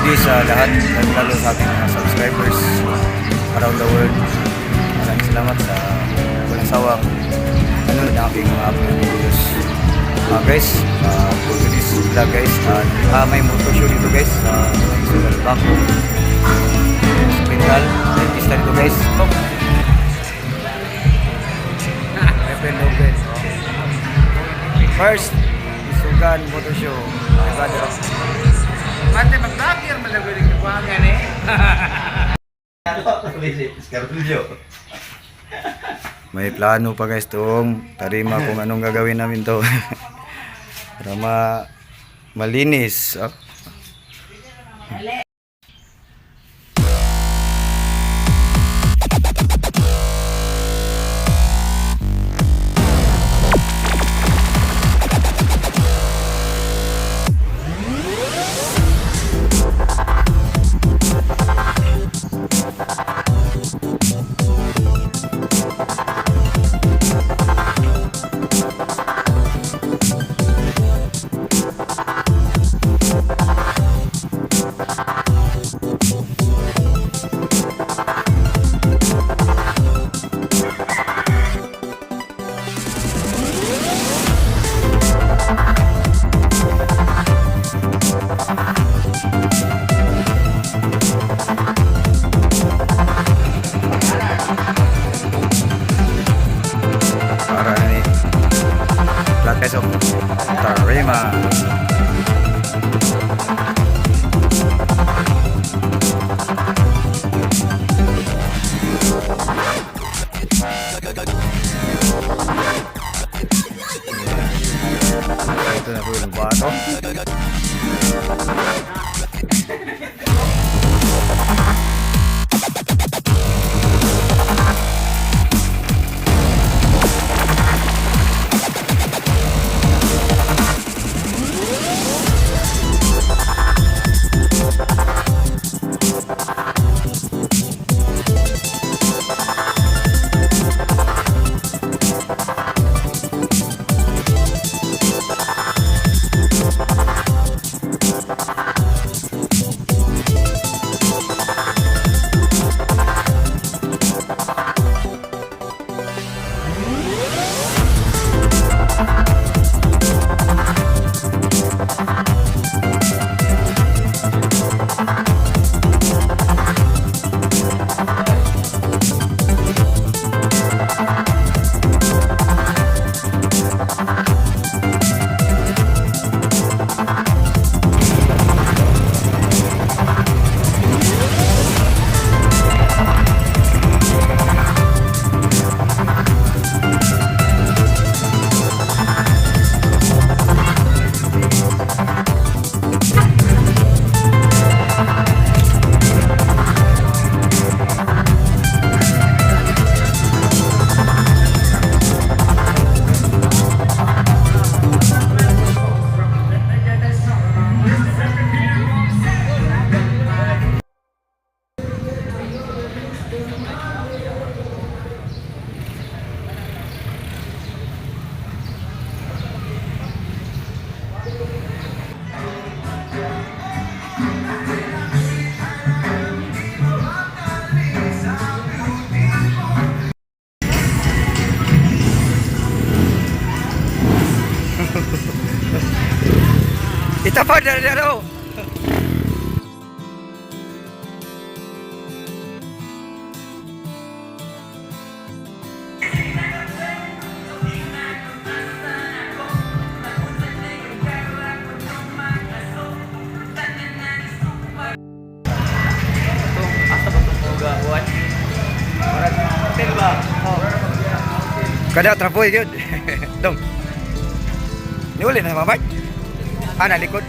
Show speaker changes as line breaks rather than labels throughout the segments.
goodies sa lahat, lalo sa ating mga subscribers around the world. Maraming salamat sa walang sawang nanonood ng aking mga upload videos. Guys, for today's vlog guys, may motor show dito guys sa Bako Hospital. Dentista dito guys. First, Sugan Motor Show. My brother.
Mate, mag-vlogger malagoy ng kabuhangan eh.
May plano pa guys tong tarima kung anong gagawin namin to. Para malinis. Oh. Guys, tarima. Ito na po yung bato. Itapad dari daro. Kada trapoy gyud. Dong. Niuli na mamay. Ana likod.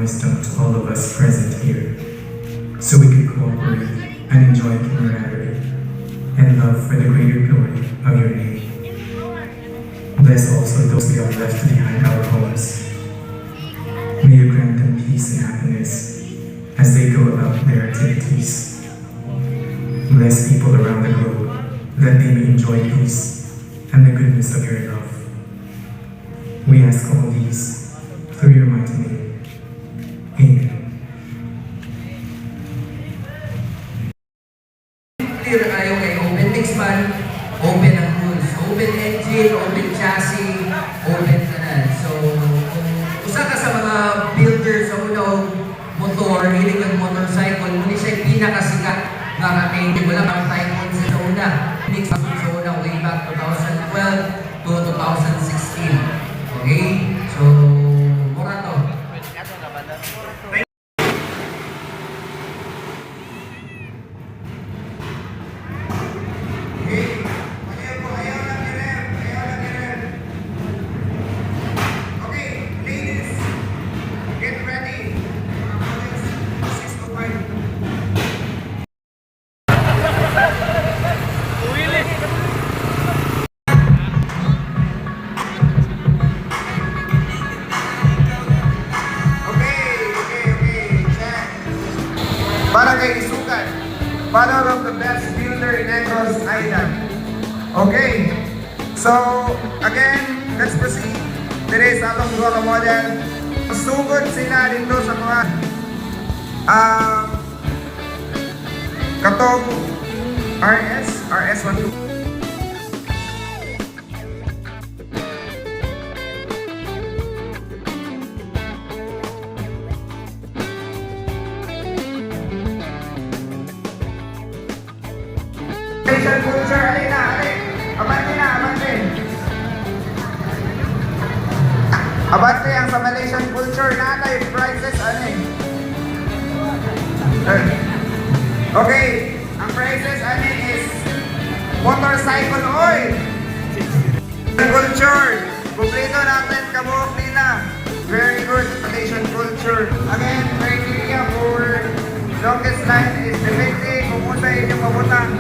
wisdom to all of us present here, so we could cooperate and enjoy camaraderie and love for the greater glory of your name. Bless also those we have left behind our homes. May you grant them peace and happiness as they go about their activities. Bless people around the globe that they may enjoy peace and the goodness of your love. We ask all these through your mighty name. Amen.
Clear kayo kay open mix man, open ang rules, open engine, open chassis, open kanan. So, kung usa ka sa mga builders sa unang motor, hilig ang motorcycle, muna siya pinakasikat na ka-engine. Wala pang tycoon sa una. Mix sa una way back 2012 to 2016. Okay? So, mura to.
Barangay Isukan, father of the best builder in Negros Island. Okay, so again, let's proceed. Dire sa atong duha ka model. Sugod sila dito sa mga katong RS12. Malaysian culture, alin na, alin. Abante na, abante. Abante ang sa Malaysian culture na tayo, prices, alin. Okay, ang prices, alin is motorcycle oil. Culture, kumplito natin kabuok nila. Very good Malaysian culture. Again, criteria for longest line is depende kung kung sa inyong mabutang.